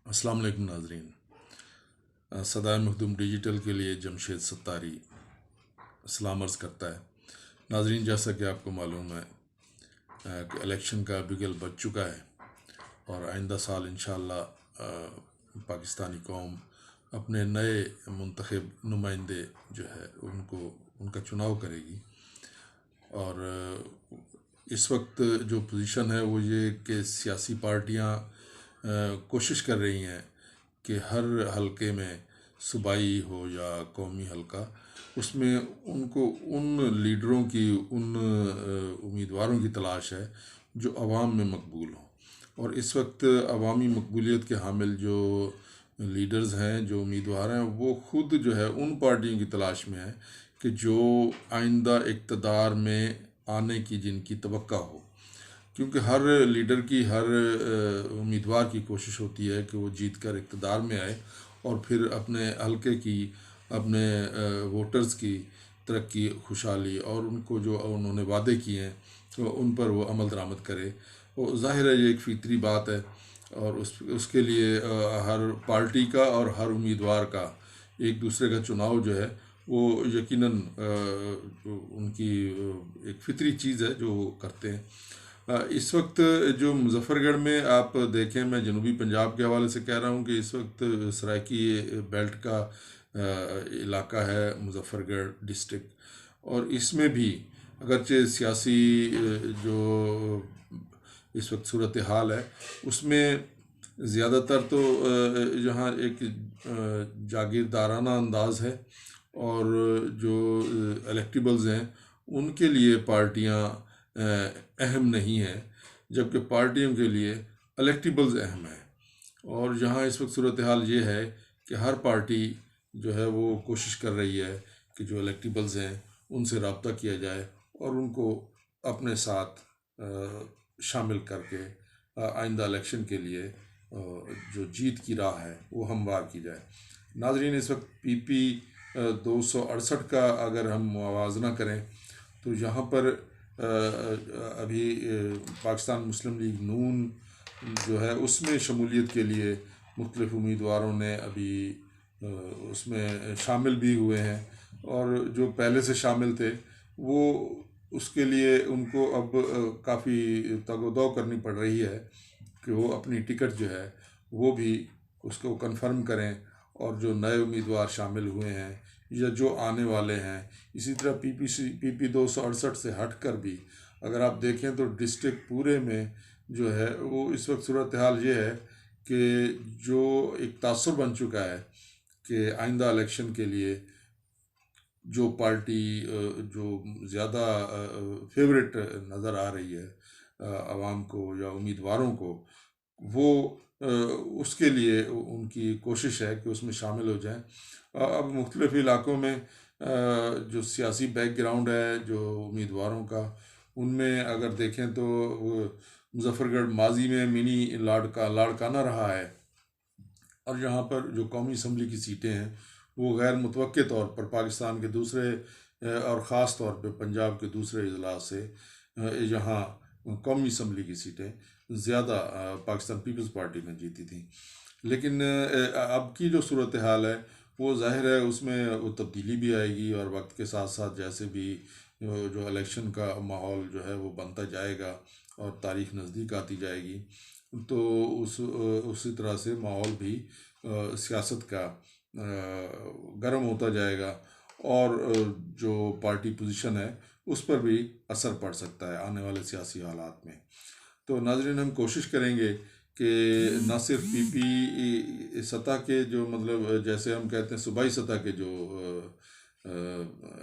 السلام علیکم ناظرین، صدائے مخدوم ڈیجیٹل کے لیے جمشید ستاری سلام عرض کرتا ہے۔ ناظرین، جیسا کہ آپ کو معلوم ہے کہ الیکشن کا بگل بج چکا ہے اور آئندہ سال انشاءاللہ پاکستانی قوم اپنے نئے منتخب نمائندے جو ہے ان کا چناؤ کرے گی۔ اور اس وقت جو پوزیشن ہے وہ یہ کہ سیاسی پارٹیاں کوشش کر رہی ہیں کہ ہر حلقے میں صوبائی ہو یا قومی حلقہ، اس میں ان کو ان لیڈروں کی، ان امیدواروں کی تلاش ہے جو عوام میں مقبول ہوں۔ اور اس وقت عوامی مقبولیت کے حامل جو لیڈرز ہیں، جو امیدوار ہیں، وہ خود جو ہے ان پارٹیوں کی تلاش میں ہے کہ جو آئندہ اقتدار میں آنے کی جن کی توقع ہو، کیونکہ ہر لیڈر کی، ہر امیدوار کی کوشش ہوتی ہے کہ وہ جیت کر اقتدار میں آئے اور پھر اپنے حلقے کی، اپنے ووٹرز کی ترقی، خوشحالی اور ان کو جو انہوں نے وعدے کیے ہیں ان پر وہ عمل درآمد کرے۔ وہ ظاہر ہے یہ ایک فطری بات ہے، اور اس کے لیے ہر پارٹی کا اور ہر امیدوار کا ایک دوسرے کا چناؤ جو ہے وہ یقیناً ان کی ایک فطری چیز ہے جو وہ کرتے ہیں۔ اس وقت جو مظفر گڑھ میں آپ دیکھیں، میں جنوبی پنجاب کے حوالے سے کہہ رہا ہوں کہ اس وقت سرائکی بیلٹ کا علاقہ ہے مظفر گڑھ ڈسٹرکٹ، اور اس میں بھی اگرچہ سیاسی جو اس وقت صورتحال ہے اس میں زیادہ تر تو یہاں ایک جاگیردارانہ انداز ہے، اور جو الیکٹیبلز ہیں ان کے لیے پارٹیاں اہم نہیں ہیں، جبکہ پارٹیوں کے لیے الیکٹیبلز اہم ہیں۔ اور یہاں اس وقت صورتحال یہ ہے کہ ہر پارٹی جو ہے وہ کوشش کر رہی ہے کہ جو الیکٹیبلز ہیں ان سے رابطہ کیا جائے اور ان کو اپنے ساتھ شامل کر کے آئندہ الیکشن کے لیے جو جیت کی راہ ہے وہ ہموار کی جائے۔ ناظرین، اس وقت پی پی 268 کا اگر ہم موازنہ کریں تو یہاں پر ابھی پاکستان مسلم لیگ نون جو ہے اس میں شمولیت کے لیے مختلف امیدواروں نے ابھی اس میں شامل بھی ہوئے ہیں، اور جو پہلے سے شامل تھے وہ اس کے لیے ان کو اب کافی تگ و دو کرنی پڑ رہی ہے کہ وہ اپنی ٹکٹ جو ہے وہ بھی اس کو کنفرم کریں، اور جو نئے امیدوار شامل ہوئے ہیں یا جو آنے والے ہیں، اسی طرح پی پی 268 سے ہٹ کر بھی اگر آپ دیکھیں تو ڈسٹرکٹ پورے میں جو ہے وہ اس وقت صورتحال یہ ہے کہ جو ایک تاثر بن چکا ہے کہ آئندہ الیکشن کے لیے جو پارٹی جو زیادہ فیوریٹ نظر آ رہی ہے عوام کو یا امیدواروں کو، وہ اس کے لیے ان کی کوشش ہے کہ اس میں شامل ہو جائیں۔ اب مختلف علاقوں میں جو سیاسی بیک گراؤنڈ ہے جو امیدواروں کا، ان میں اگر دیکھیں تو مظفر گڑھ ماضی میں منی لاڑکانہ رہا ہے، اور یہاں پر جو قومی اسمبلی کی سیٹیں ہیں وہ غیر متوقع طور پر پاکستان کے دوسرے اور خاص طور پہ پنجاب کے دوسرے اضلاع سے یہاں قومی اسمبلی کی سیٹیں زیادہ پاکستان پیپلز پارٹی نے جیتی تھیں۔ لیکن اب کی جو صورتحال ہے وہ ظاہر ہے اس میں وہ تبدیلی بھی آئے گی، اور وقت کے ساتھ ساتھ جیسے بھی جو الیکشن کا ماحول جو ہے وہ بنتا جائے گا اور تاریخ نزدیک آتی جائے گی تو اسی طرح سے ماحول بھی سیاست کا گرم ہوتا جائے گا، اور جو پارٹی پوزیشن ہے اس پر بھی اثر پڑ سکتا ہے آنے والے سیاسی حالات میں۔ تو ناظرین، ہم کوشش کریں گے کہ نہ صرف پی پی سطح کے جو مطلب جیسے ہم کہتے ہیں صوبائی سطح کے جو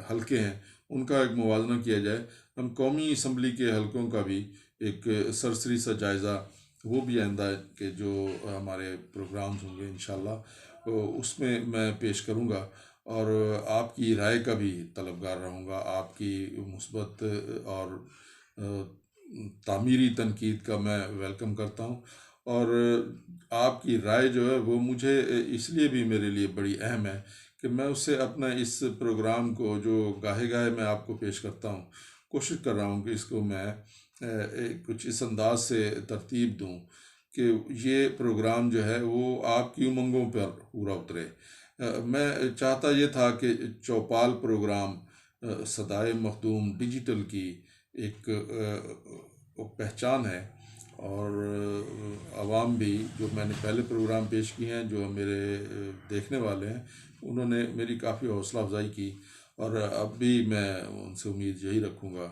حلقے ہیں ان کا ایک موازنہ کیا جائے، ہم قومی اسمبلی کے حلقوں کا بھی ایک سرسری سا جائزہ وہ بھی آئندہ کے جو ہمارے پروگرامز ہوں گے انشاءاللہ اس میں میں پیش کروں گا، اور آپ کی رائے کا بھی طلبگار رہوں گا۔ آپ کی مثبت اور تعمیری تنقید کا میں ویلکم کرتا ہوں، اور آپ کی رائے جو ہے وہ مجھے اس لیے بھی میرے لیے بڑی اہم ہے کہ میں اس سے اپنا اس پروگرام کو جو گاہے گاہے میں آپ کو پیش کرتا ہوں، کوشش کر رہا ہوں کہ اس کو میں کچھ اس انداز سے ترتیب دوں کہ یہ پروگرام جو ہے وہ آپ کی امنگوں پر پورا اترے۔ میں چاہتا یہ تھا کہ چوپال پروگرام صدائے مخدوم ڈیجیٹل کی ایک پہچان ہے، اور عوام بھی، جو میں نے پہلے پروگرام پیش کیے ہیں، جو میرے دیکھنے والے ہیں، انہوں نے میری کافی حوصلہ افزائی کی، اور اب بھی میں ان سے امید یہی رکھوں گا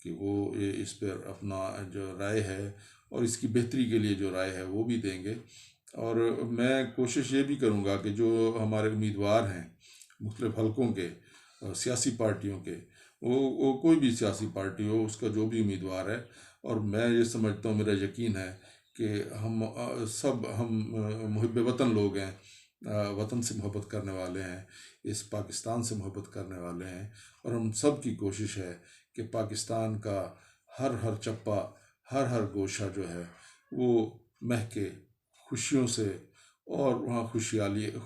کہ وہ اس پر اپنا جو رائے ہے اور اس کی بہتری کے لیے جو رائے ہے وہ بھی دیں گے۔ اور میں کوشش یہ بھی کروں گا کہ جو ہمارے امیدوار ہیں مختلف حلقوں کے، سیاسی پارٹیوں کے، وہ کوئی بھی سیاسی پارٹی ہو، اس کا جو بھی امیدوار ہے، اور میں یہ سمجھتا ہوں، میرا یقین ہے کہ ہم محب وطن لوگ ہیں، وطن سے محبت کرنے والے ہیں، اس پاکستان سے محبت کرنے والے ہیں، اور ہم سب کی کوشش ہے کہ پاکستان کا ہر چپا، ہر گوشہ جو ہے وہ مہکے خوشیوں سے، اور وہاں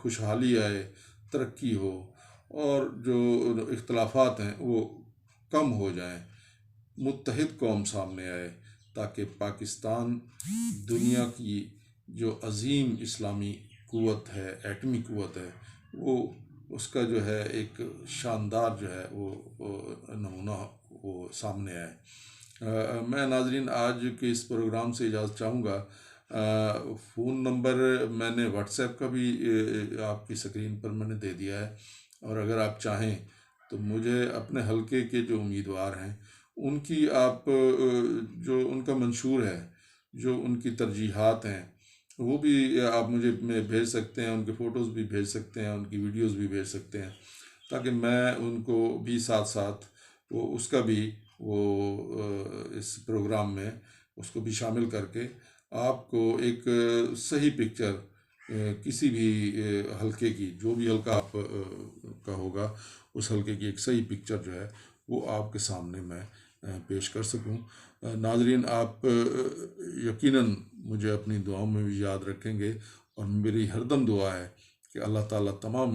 خوشحالی آئے، ترقی ہو، اور جو اختلافات ہیں وہ کم ہو جائیں، متحد قوم سامنے آئے، تاکہ پاکستان دنیا کی جو عظیم اسلامی قوت ہے، ایٹمی قوت ہے، وہ اس کا جو ہے ایک شاندار جو ہے وہ نمونہ وہ سامنے آئے۔ میں ناظرین آج کے اس پروگرام سے اجازت چاہوں گا۔ فون نمبر میں نے واٹس ایپ کا بھی آپ کی سکرین پر میں نے دے دیا ہے، اور اگر آپ چاہیں تو مجھے اپنے حلقے کے جو امیدوار ہیں ان کی آپ جو ان کا منشور ہے، جو ان کی ترجیحات ہیں، وہ بھی آپ مجھے بھیج سکتے ہیں، ان کے فوٹوز بھی بھیج سکتے ہیں، ان کی ویڈیوز بھی بھیج سکتے ہیں، تاکہ میں ان کو بھی ساتھ ساتھ وہ اس کا بھی اس پروگرام میں اس کو بھی شامل کر کے آپ کو ایک صحیح پکچر کسی بھی حلقے کی، جو بھی حلقہ آپ کا ہوگا، اس حلقے کی ایک صحیح پکچر جو ہے وہ آپ کے سامنے میں پیش کر سکوں۔ ناظرین، آپ یقیناً مجھے اپنی دعاؤں میں بھی یاد رکھیں گے، اور میری ہر دم دعا ہے کہ اللہ تعالیٰ تمام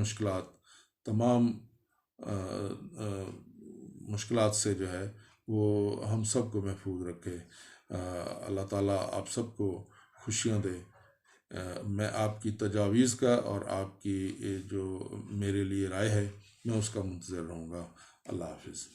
مشکلات سے جو ہے وہ ہم سب کو محفوظ رکھے۔ اللہ تعالیٰ آپ سب کو خوشیاں دے۔ میں آپ کی تجاویز کا اور آپ کی جو میرے لیے رائے ہے، میں اس کا منتظر رہوں گا۔ اللہ حافظ۔